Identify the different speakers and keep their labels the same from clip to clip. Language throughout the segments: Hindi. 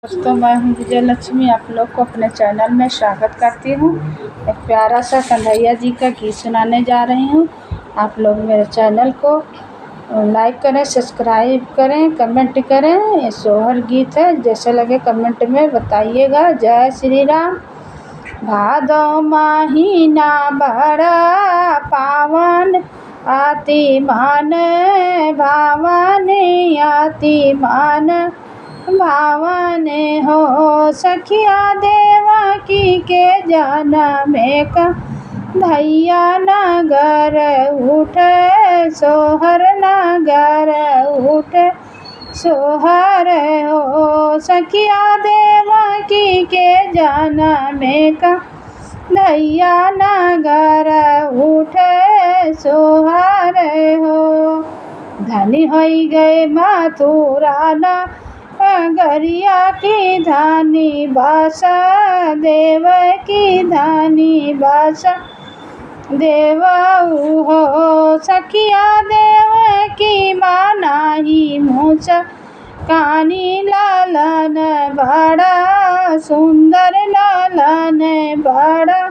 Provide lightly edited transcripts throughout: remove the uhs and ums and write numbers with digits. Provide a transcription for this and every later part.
Speaker 1: दोस्तों, मैं हूं विजय लक्ष्मी। आप लोग को अपने चैनल में स्वागत करती हूं। एक प्यारा सा कन्हैया जी का गीत सुनाने जा रही हूं। आप लोग मेरे चैनल को लाइक करें, सब्सक्राइब करें, कमेंट करें। ये सोहर गीत है, जैसे लगे कमेंट में बताइएगा। जय श्री राम। भादो महीना बड़ा पावन, आती मान भावानी, आती मान भावाने हो। सखिया देवकी के जनमे का धैया नगर उठे, सोहर नगर उठे, सोहर हो। सखिया देवकी के जनमे का धैया नगर उठे, सोहर हो। धनी होई गए मथुरा गरिया की धानी बासा, देव की धानी बासा देवऊ हो। सखिया देव की मानाही मूसा, कानी लालन बड़ा सुंदर, लालन बड़ा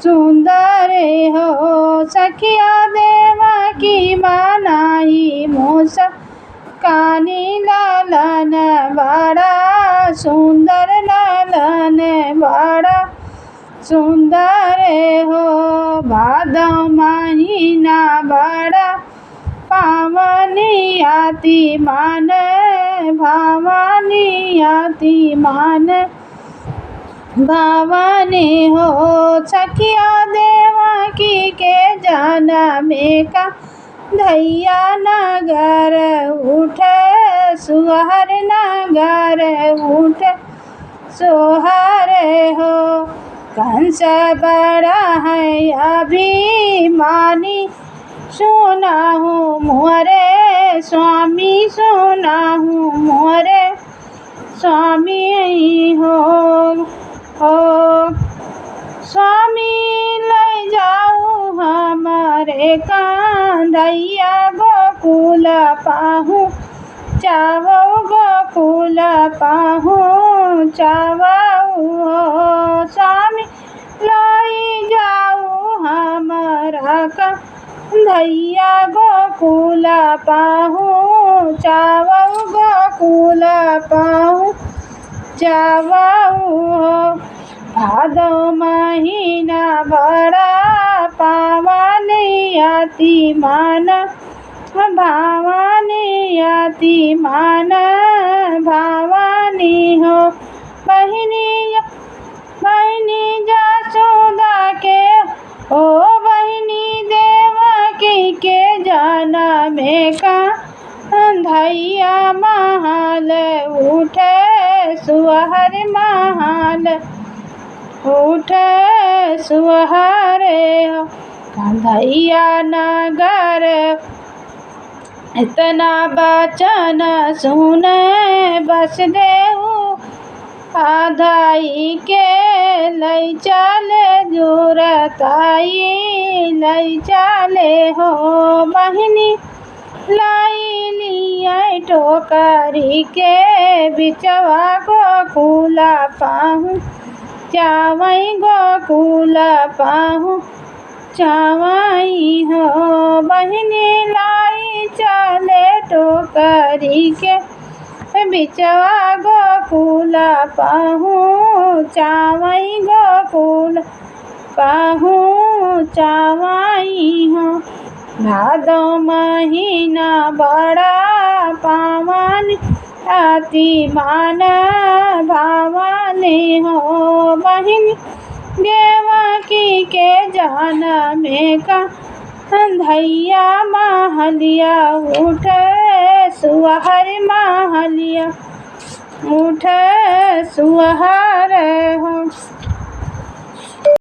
Speaker 1: सुंदर हो। सखिया देव की मानाही मूसा, कानी लालन बड़ा सुंदर, लालन बड़ा सुंदर हो। भादो महीना बड़ा पावनी, आती मान भावानी, आती मान भावानी हो। सखिया देवकी के जनमे का धैया नगर उठे, सोहर नगर उठे, सोहर हो। कंस बड़ा है अभिमानी, सुना हूँ मोरे स्वामी, सुना हूँ मोरे स्वामी हो। स्वामी ले जाऊँ हमारे कांधैया, गोकुल पाहूँ चावो, गोकुल पाहूँ चावो। स्वामी लाई जाऊँ हमारा कांधैया, गोकुल पाहूँ चावो, गोकुल पाहूँ चावो। भादो महीना बड़ा पावन, आती मान भावानी, आती मान भावानी हो। बहिनी बहिनी जसोदा के ओ, बहिनी देवकी के जनमे का धैया महल उठे, सोहर महल उठे, सोहर हो। कन्हैया नगर इतना बचन सुने, वसुदेव आधाई के लई चले, जुरताई लई चले हो। बहिनी लाई लिया टोकरी के, बिचवा गोकुल पाहूँ चावई, गोकुल पाहूँ चावई हो। बहिनी लाई चले टोकरी के, बिचवा गोकुल पाहूँ चावई, गोकुल पाहूँ चावई हो। भादो महीना बड़ा पावन, आती मान भावानी हो। बहिनी देवकी के जनमे का धैया महलिया उठे, सोहर महलिया उठे, सोहर हो।